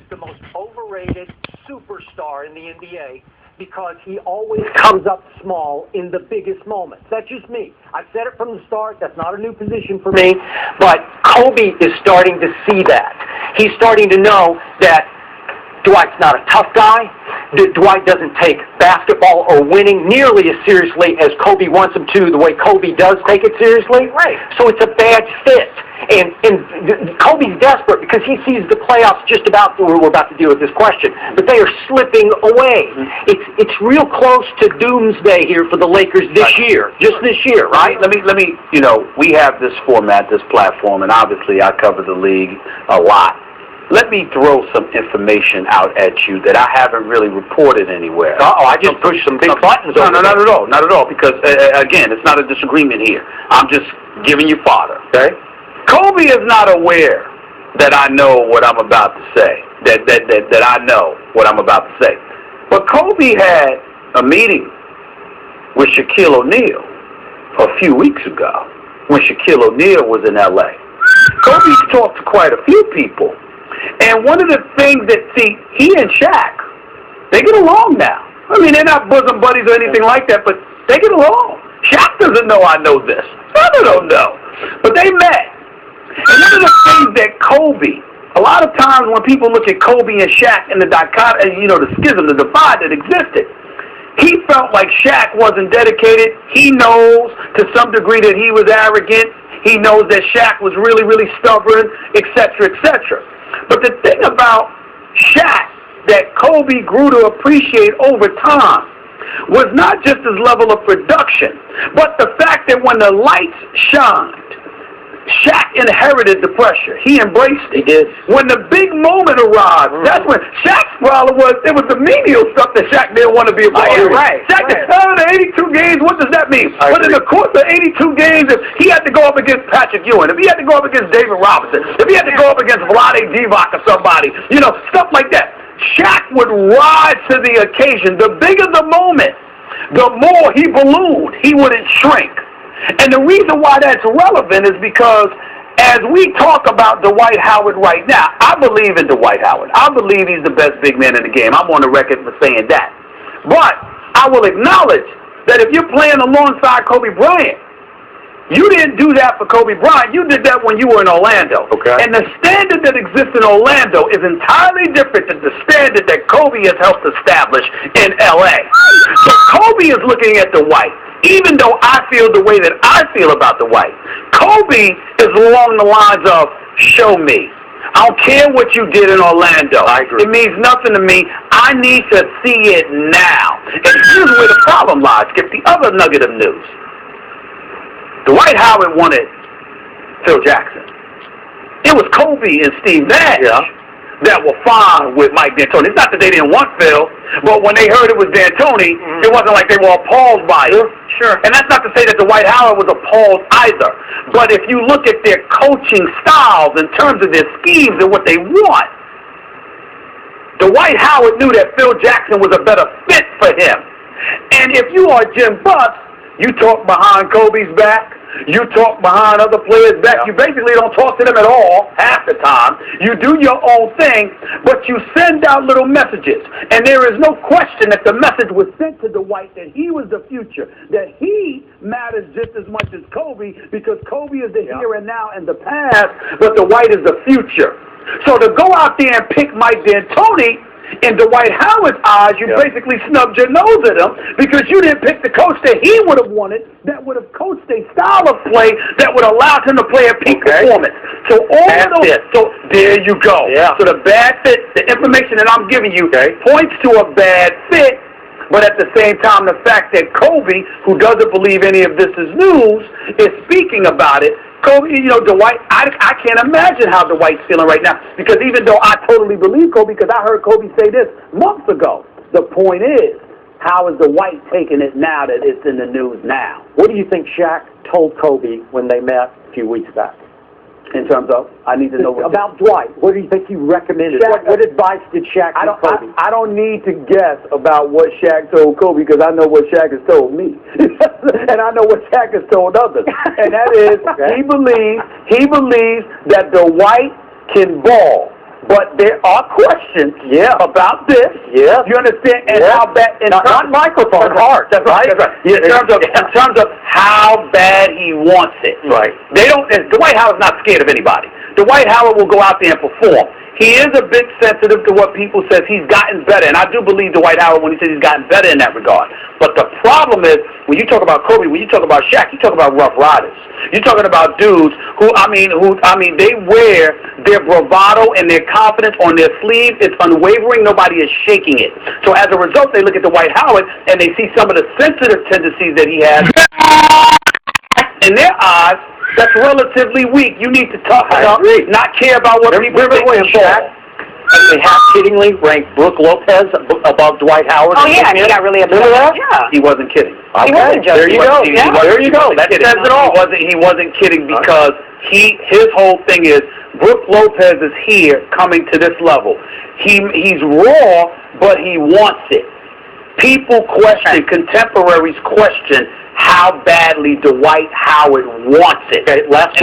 the most overrated superstar in the NBA because he always comes up small in the biggest moments. That's just me. I've said it from the start. That's not a new position for me. But Kobe is starting to see that. He's starting to know that Dwight's not a tough guy. Dwight doesn't take basketball or winning nearly as seriously as Kobe wants him to, the way Kobe does take it seriously. Right. So it's a bad fit. And Kobe's desperate because he sees the playoffs just about, we're about to deal with this question, but they are slipping away. It's real close to doomsday here for the Lakers this year, just this year, right? Let me, we have this format, this platform, and obviously I cover the league a lot. Let me throw some information out at you that I haven't really reported anywhere. I just pushed some big buttons over No, not at all, because, again, it's not a disagreement here. I'm just giving you fodder, okay? Kobe is not aware that I know what I'm about to say, that I know what I'm about to say. But Kobe had a meeting with Shaquille O'Neal a few weeks ago when Shaquille O'Neal was in L.A. Kobe's talked to quite a few people. And one of the things that, see, he and Shaq, they get along now. I mean, they're not bosom buddies or anything like that, but they get along. Shaq doesn't know I know this. I don't know. But they met. And one of the things that Kobe, a lot of times when people look at Kobe and Shaq and the dichotomy, the schism, the divide that existed, he felt like Shaq wasn't dedicated. He knows to some degree that he was arrogant. He knows that Shaq was really, really stubborn, etc., etc. But the thing about Shaq that Kobe grew to appreciate over time was not just his level of production, but the fact that when the lights shined, Shaq inherited the pressure. He embraced it. He did. When the big moment arrived, that's when Shaq's problem was, it was the menial stuff that Shaq didn't want to be a part of. Right. Shaq said, the 82 games, what does that mean? But in the course of 82 games, if he had to go up against Patrick Ewing, if he had to go up against David Robinson, if he had to go up against Vlade Divac or somebody, stuff like that, Shaq would rise to the occasion. The bigger the moment, the more he ballooned. He wouldn't shrink. And the reason why that's relevant is because as we talk about Dwight Howard right now, I believe in Dwight Howard. I believe he's the best big man in the game. I'm on the record for saying that. But I will acknowledge that if you're playing alongside Kobe Bryant, you didn't do that for Kobe Bryant. You did that when you were in Orlando. Okay. And the standard that exists in Orlando is entirely different than the standard that Kobe has helped establish in L.A. So Kobe is looking at Dwight. Even though I feel the way that I feel about Dwight, Kobe is along the lines of, show me. I don't care what you did in Orlando. I agree. It means nothing to me. I need to see it now. And here's where the problem lies. Skip the other nugget of news. Dwight Howard wanted Phil Jackson. It was Kobe and Steve Nash that were fine with Mike D'Antoni. It's not that they didn't want Phil, but when they heard it was D'Antoni, it wasn't like they were appalled by it. Sure. And that's not to say that Dwight Howard was appalled either. But if you look at their coaching styles in terms of their schemes and what they want, Dwight Howard knew that Phil Jackson was a better fit for him. And if you are Jim Buss, you talk behind Kobe's back. You talk behind other players' back. You basically don't talk to them at all half the time. You do your own thing, but you send out little messages. And there is no question that the message was sent to Dwight that he was the future, that he matters just as much as Kobe because Kobe is the here and now and the past, but Dwight is the future. So to go out there and pick Mike D'Antoni, in Dwight Howard's eyes, you basically snubbed your nose at him because you didn't pick the coach that he would have wanted, that would have coached a style of play that would allow him to play a peak performance. So all of those, so there you go. Yeah. So the bad fit, the information that I'm giving you points to a bad fit, but at the same time, the fact that Kobe, who doesn't believe any of this is news, is speaking about it. Kobe, Dwight, I can't imagine how Dwight's feeling right now because even though I totally believe Kobe, because I heard Kobe say this months ago, the point is, how is Dwight taking it now that it's in the news now? What do you think Shaq told Kobe when they met a few weeks back? In terms of, I need to know about Dwight. What do you think he recommended? What advice did Shaq give Kobe? I don't need to guess about what Shaq told Kobe because I know what Shaq has told me, and I know what Shaq has told others. And that is, he believes that Dwight can ball. But there are questions about this. Yeah. You understand? And how bad not microphone, heart. That's right. That's right. In terms of how bad he wants it. Right. Dwight Howard's not scared of anybody. Dwight Howard will go out there and perform. He is a bit sensitive to what people says. He's gotten better, and I do believe Dwight Howard when he says he's gotten better in that regard. But the problem is, when you talk about Kobe, when you talk about Shaq, you talk about rough riders. You're talking about dudes who they wear their bravado and their confidence on their sleeve. It's unwavering. Nobody is shaking it. So as a result, they look at Dwight Howard and they see some of the sensitive tendencies that he has in their eyes. That's relatively weak. You need to talk about, not care about what people think. They half-kiddingly ranked Brooke Lopez above Dwight Howard. Oh, yeah, and he got really upset. Remember that? Yeah. He wasn't kidding. He wasn't joking. There you go. There you go. That says it all. He wasn't kidding because his whole thing is Brooke Lopez is here coming to this level. He's raw, but he wants it. People question, contemporaries question how badly Dwight Howard wants it. Okay, last